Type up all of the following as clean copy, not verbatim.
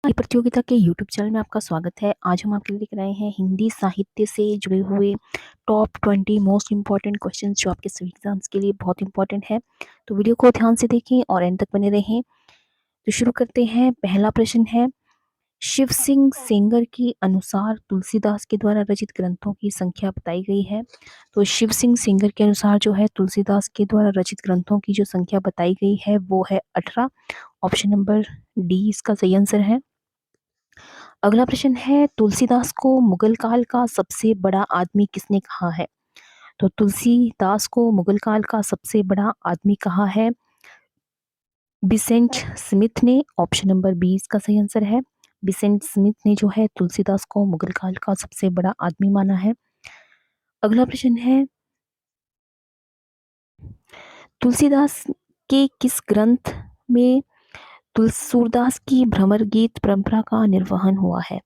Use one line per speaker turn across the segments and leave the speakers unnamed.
नमस्कार, प्रतियोगिता के यूट्यूब चैनल में आपका स्वागत है। आज हम आपके लिए लेकर आए हैं हिंदी साहित्य से जुड़े हुए टॉप 20 मोस्ट इम्पॉर्टेंट क्वेश्चंस जो आपके सिविल एग्जाम्स के लिए बहुत इंपॉर्टेंट है। तो वीडियो को ध्यान से देखें और एंड तक बने रहें। तो शुरू करते हैं। पहला प्रश्न है, शिव सिंह सेंगर के अनुसार तुलसीदास के द्वारा रचित ग्रंथों की संख्या बताई गई है। तो शिव सिंह सेंगर के अनुसार जो है तुलसीदास के द्वारा रचित ग्रंथों की जो संख्या बताई गई है वो है 18। ऑप्शन नंबर डी इसका सही आंसर है। अगला प्रश्न है, तुलसीदास को मुगल काल का सबसे बड़ा आदमी किसने कहा है। तो तुलसीदास को मुगल काल का सबसे बड़ा आदमी कहा है बिसेंट स्मिथ ने। ऑप्शन नंबर बी इसका सही आंसर है। बिसेंट स्मिथ ने जो है तुलसीदास को मुगल काल का सबसे बड़ा आदमी माना है। अगला प्रश्न है, तुलसीदास के किस ग्रंथ में सूरदास की भ्रमर गीत परंपरा का निर्वहन हुआ है।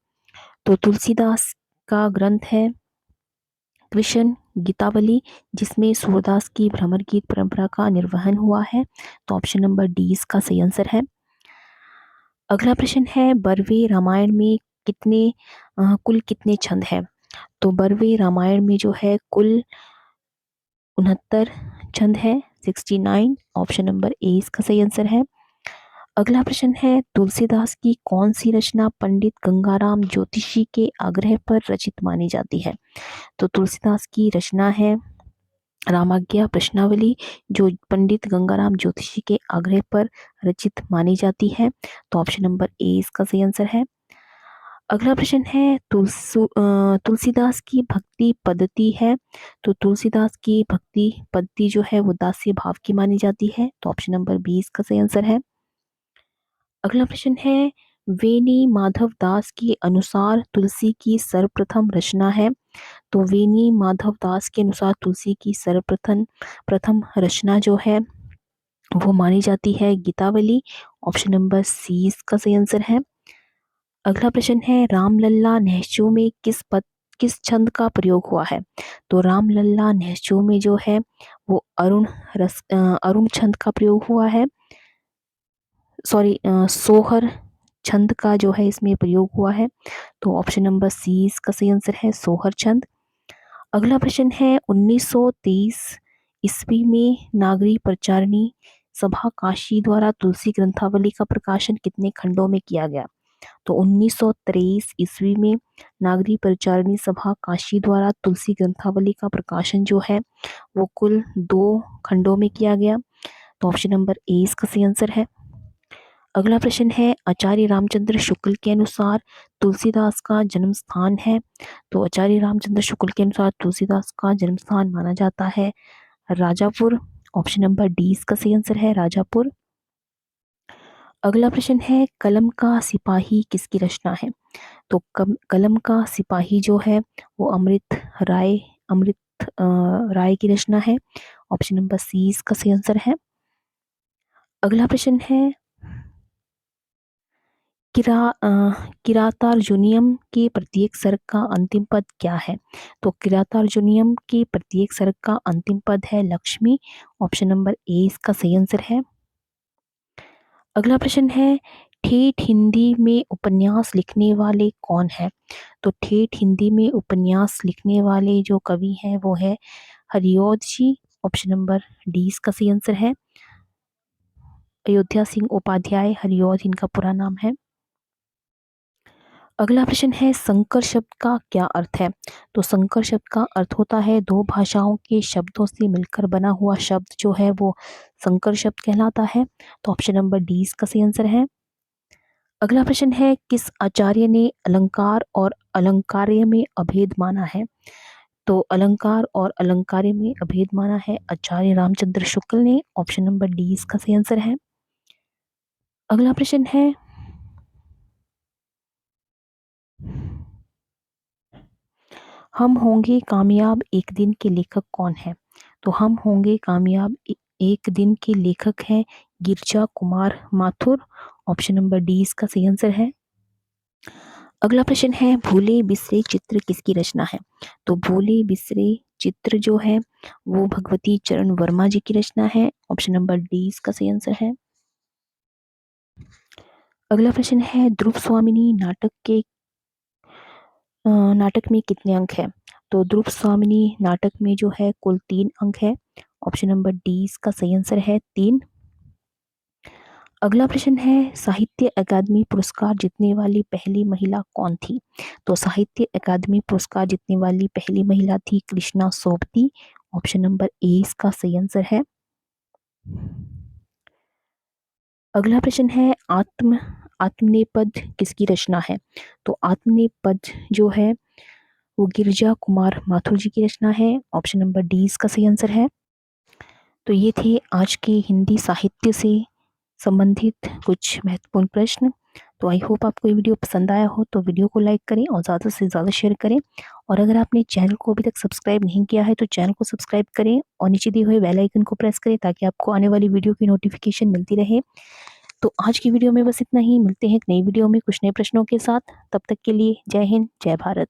तो तुलसीदास का ग्रंथ है कृष्ण गीतावली, जिसमें सूरदास की भ्रमर गीत परंपरा का निर्वहन हुआ है। तो ऑप्शन नंबर डी इसका सही आंसर है। अगला प्रश्न है, बरवे रामायण में कुल कितने छंद हैं। तो बरवे रामायण में जो है कुल 69 छंद है, 69। ऑप्शन नंबर ए इसका सही आंसर है। अगला प्रश्न है, तुलसीदास की कौन सी रचना पंडित गंगाराम ज्योतिषी के आग्रह पर रचित मानी जाती है। तो तुलसीदास की रचना है रामाज्ञा प्रश्नावली, जो पंडित गंगाराम ज्योतिषी के आग्रह पर रचित मानी जाती है। तो ऑप्शन नंबर ए इसका सही आंसर है। अगला प्रश्न है, तुलसीदास की भक्ति पद्धति है। तो तुलसीदास की भक्ति पद्धति जो है वो दास्य भाव की मानी जाती है। तो ऑप्शन नंबर बी इसका सही आंसर है। अगला प्रश्न है, वेनी माधव दास के अनुसार तुलसी की सर्वप्रथम रचना है। तो वेनी माधव दास के अनुसार तुलसी की सर्वप्रथम प्रथम रचना जो है वो मानी जाती है गीतावली। ऑप्शन नंबर सी इसका सही आंसर है। अगला प्रश्न है, रामलल्ला नहशो में किस छंद का प्रयोग हुआ है। तो रामलल्ला नहशो में जो है वो अरुण छंद का प्रयोग हुआ है। सॉरी, सोहर छंद का जो है इसमें प्रयोग हुआ है। तो ऑप्शन नंबर सी इसका सही आंसर है, सोहर छंद। अगला प्रश्न है, 1923 ईस्वी में नागरी प्रचारिणी सभा काशी द्वारा तुलसी ग्रंथावली का प्रकाशन कितने खंडों में किया गया। तो 1923 ईस्वी में नागरी प्रचारिणी सभा काशी द्वारा तुलसी ग्रंथावली का प्रकाशन जो है वो कुल 2 खंडों में किया गया। तो ऑप्शन नंबर ए इसका सही आंसर है। अगला प्रश्न है, आचार्य रामचंद्र शुक्ल के अनुसार तुलसीदास का जन्म स्थान है। तो आचार्य रामचंद्र शुक्ल के अनुसार तुलसीदास का जन्म स्थान माना जाता है राजापुर। ऑप्शन नंबर डी इसका सही आंसर है, राजापुर। अगला प्रश्न है, कलम का सिपाही किसकी रचना है। तो कलम का सिपाही जो है वो अमृत राय की रचना है। ऑप्शन नंबर सी इसका सही आंसर है। अगला प्रश्न है, किरातार्जुनीयम के प्रत्येक सर्ग का अंतिम पद क्या है। तो किरातार्जुनीयम के प्रत्येक सर्ग का अंतिम पद है लक्ष्मी। ऑप्शन नंबर ए इसका सही आंसर है। अगला प्रश्न है, ठेठ हिंदी में उपन्यास लिखने वाले कौन है। तो ठेठ हिंदी में उपन्यास लिखने वाले जो कवि हैं वो है हरिऔध जी। ऑप्शन नंबर डी इसका सही आंसर है। अयोध्या सिंह उपाध्याय हरिऔध इनका पूरा नाम है। अगला प्रश्न है, संकर शब्द का क्या अर्थ है। तो संकर शब्द का अर्थ होता है दो भाषाओं के शब्दों से मिलकर बना हुआ शब्द जो है वो संकर शब्द कहलाता है। तो ऑप्शन नंबर डी इसका सही आंसर है। अगला प्रश्न है, किस आचार्य ने अलंकार और अलंकार्य में अभेद माना है। तो अलंकार और अलंकार्य में अभेद माना है आचार्य रामचंद्र शुक्ल ने। ऑप्शन नंबर डी इसका सही आंसर है। अगला प्रश्न है, हम होंगे कामयाब एक दिन के लेखक कौन है। तो हम होंगे कामयाब एक दिन के लेखक हैं Girja Kumar Mathur. Option number D इसका सही आंसर है। अगला प्रश्न है, भूले बिसरे चित्र किसकी रचना है। तो भूले बिसरे चित्र जो है वो भगवती चरण वर्मा जी की रचना है। ऑप्शन नंबर डी इसका सही आंसर है। अगला प्रश्न है ध्रुव स्वामिनी नाटक में कितने अंक हैं? तो ध्रुव स्वामिनी नाटक में जो है कुल 3 अंक है। ऑप्शन नंबर डी इसका सही आंसर है 3। अगला प्रश्न है साहित्य अकादमी पुरस्कार जीतने वाली पहली महिला कौन थी? तो साहित्य अकादमी पुरस्कार जीतने वाली पहली महिला थी Krishna Sobti. Option number A इसका सही आंसर है। अगला प्रश्न है आत्मनेपद किसकी रचना है? तो आत्मनेपद जो है वो गिरिजा कुमार माथुर जी की रचना है। ऑप्शन नंबर डी इसका सही आंसर है। तो ये थे आज के हिंदी साहित्य से संबंधित कुछ महत्वपूर्ण प्रश्न। तो आई होप आपको ये वीडियो पसंद आया हो, तो वीडियो को लाइक करें और ज़्यादा से ज़्यादा शेयर करें। और अगर आपने चैनल को अभी तक सब्सक्राइब नहीं किया है तो चैनल को सब्सक्राइब करें और नीचे दिए हुए बेल आइकन को प्रेस करें ताकि आपको आने वाली वीडियो की नोटिफिकेशन मिलती रहे। तो आज की वीडियो में बस इतना ही। मिलते हैं एक नई वीडियो में कुछ नए प्रश्नों के साथ। तब तक के लिए जय हिंद, जय भारत।